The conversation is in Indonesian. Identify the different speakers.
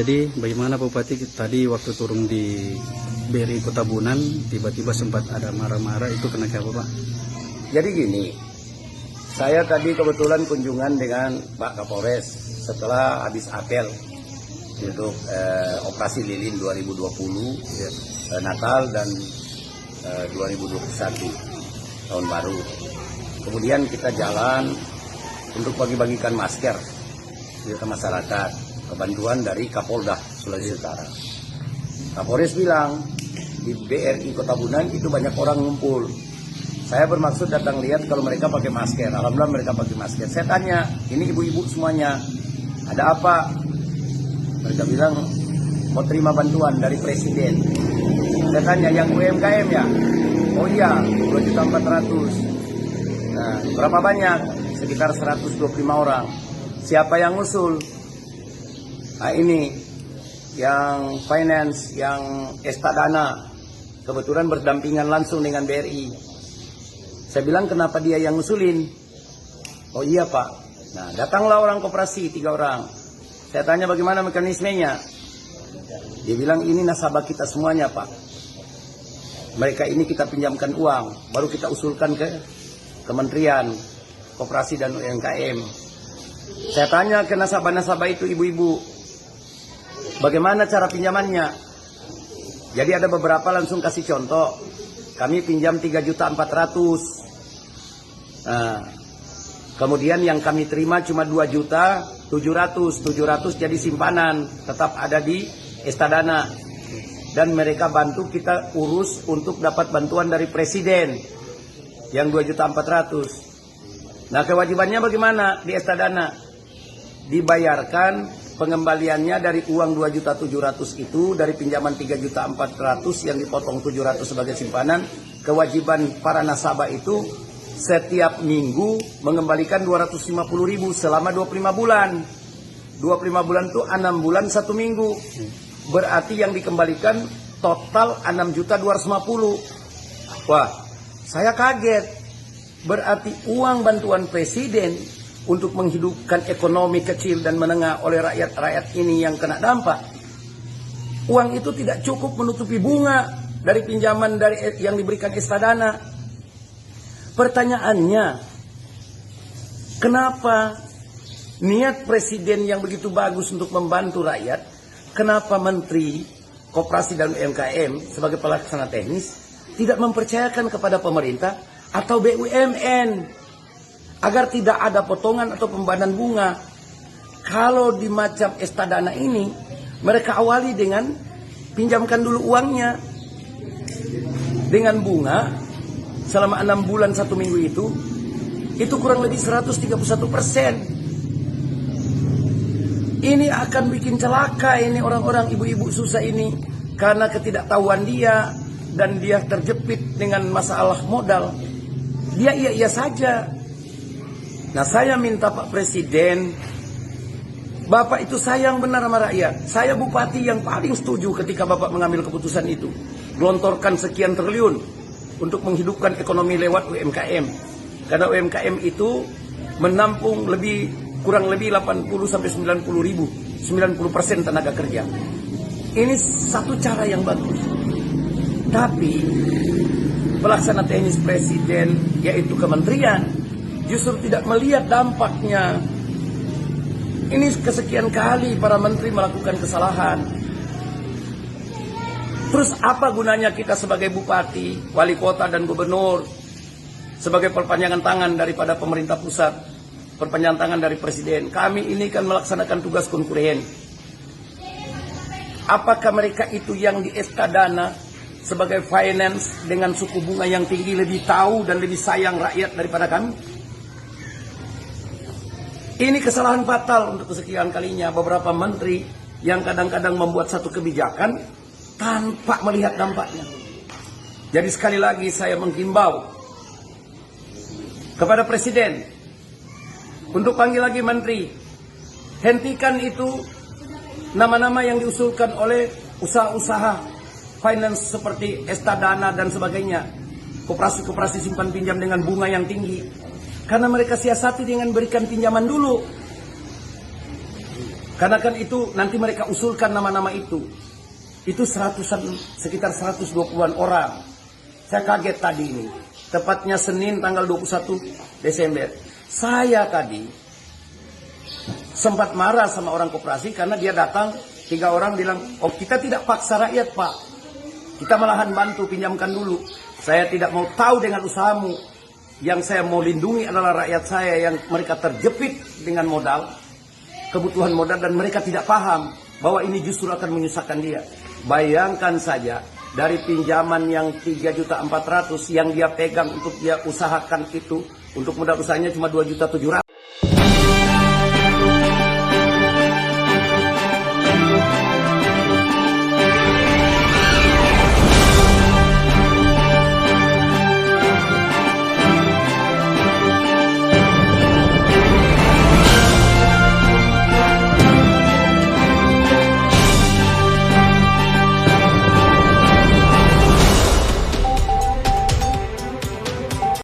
Speaker 1: Jadi bagaimana Pak Bupati, tadi waktu turun di BRI Kota Bunan tiba-tiba sempat ada marah-marah, itu kenapa Pak?
Speaker 2: Jadi gini, saya tadi kebetulan kunjungan dengan Pak Kapolres setelah habis apel untuk operasi lilin 2020, Natal dan 2021 tahun baru. Kemudian kita jalan untuk bagi-bagikan masker ke masyarakat, kebantuan dari Kapolda Sulawesi Utara. Kapolres bilang di BRI Kota Bunan itu banyak orang ngumpul. Saya bermaksud datang lihat kalau mereka pakai masker. Alhamdulillah mereka pakai masker. Saya tanya, ini ibu-ibu semuanya, ada apa? Mereka bilang mau terima bantuan dari Presiden. Saya tanya, yang UMKM ya? Oh iya, 2.400.000. Nah, berapa banyak? Sekitar 125 orang. Siapa yang ngusul? Nah, ini yang finance, yang Estadana, kebetulan berdampingan langsung dengan BRI. Saya bilang, kenapa dia yang ngusulin? Oh iya Pak. Nah, datanglah orang koperasi 3 orang. Saya tanya bagaimana mekanismenya. Dia bilang, ini nasabah kita semuanya Pak. Mereka ini kita pinjamkan uang, baru kita usulkan ke Kementerian Koperasi dan UMKM. Saya tanya ke nasabah-nasabah itu, ibu-ibu, bagaimana cara pinjamannya? Jadi ada beberapa langsung kasih contoh. Kami pinjam 3.400.000. Nah, kemudian yang kami terima cuma 2.700.000. 700 jadi simpanan, tetap ada di Estadana. Dan mereka bantu kita urus untuk dapat bantuan dari Presiden yang 2.400.000. Nah, kewajibannya bagaimana di Estadana? Dibayarkan pengembaliannya dari uang 2.700.000 itu, dari pinjaman 3.400.000 yang dipotong 700 sebagai simpanan. Kewajiban para nasabah itu setiap minggu mengembalikan 250.000 selama 25 bulan. 25 bulan itu 6 bulan 1 minggu. Berarti yang dikembalikan total 6.250.000. Wah, saya kaget. Berarti uang bantuan Presiden untuk menghidupkan ekonomi kecil dan menengah oleh rakyat-rakyat ini yang kena dampak, uang itu tidak cukup menutupi bunga dari pinjaman yang diberikan Estadana. Pertanyaannya, kenapa niat Presiden yang begitu bagus untuk membantu rakyat, kenapa Menteri Koperasi dan UMKM sebagai pelaksana teknis tidak mempercayakan kepada pemerintah atau BUMN agar tidak ada potongan atau pembayaran bunga? Kalau di macam Estadana ini, mereka awali dengan pinjamkan dulu uangnya dengan bunga selama 6 bulan 1 minggu itu kurang lebih 131%. Ini akan bikin celaka ini orang-orang ibu-ibu susah ini karena ketidaktahuan dia, dan dia terjepit dengan masalah modal. Dia iya-iya saja. Nah, saya minta Pak Presiden, Bapak itu sayang benar sama rakyat. Saya bupati yang paling setuju ketika Bapak mengambil keputusan itu. Gelontorkan sekian triliun untuk menghidupkan ekonomi lewat UMKM. Karena UMKM itu menampung kurang lebih 80-90% tenaga kerja. Ini satu cara yang bagus. Tapi pelaksana teknis Presiden, yaitu kementerian, justru tidak melihat dampaknya. Ini kesekian kali para menteri melakukan kesalahan. Terus apa gunanya kita sebagai bupati, wali kota dan gubernur, sebagai perpanjangan tangan daripada pemerintah pusat, perpanjangan tangan dari Presiden? Kami ini kan melaksanakan tugas konkuren. Apakah mereka itu yang di Estadana sebagai finance dengan suku bunga yang tinggi lebih tahu dan lebih sayang rakyat daripada kami? Ini kesalahan fatal untuk kesekian kalinya beberapa menteri yang kadang-kadang membuat satu kebijakan tanpa melihat dampaknya. Jadi sekali lagi saya menghimbau kepada Presiden untuk panggil lagi menteri, hentikan itu nama-nama yang diusulkan oleh usaha-usaha finance seperti Estadana dan sebagainya, koperasi-koperasi simpan pinjam dengan bunga yang tinggi, karena mereka siasati dengan berikan pinjaman dulu. Karena kan itu nanti mereka usulkan nama-nama itu. Itu sekitar 120-an orang. Saya kaget tadi ini. Tepatnya Senin tanggal 21 Desember. Saya tadi sempat marah sama orang koperasi karena dia datang 3 orang bilang, oh kita tidak paksa rakyat Pak. Kita malahan bantu pinjamkan dulu. Saya tidak mau tahu dengan usahamu. Yang saya mau lindungi adalah rakyat saya yang mereka terjepit dengan modal, kebutuhan modal, dan mereka tidak paham bahwa ini justru akan menyusahkan dia. Bayangkan saja dari pinjaman yang 3.400.000 yang dia pegang untuk dia usahakan itu, untuk modal usahanya cuma 2.700.000.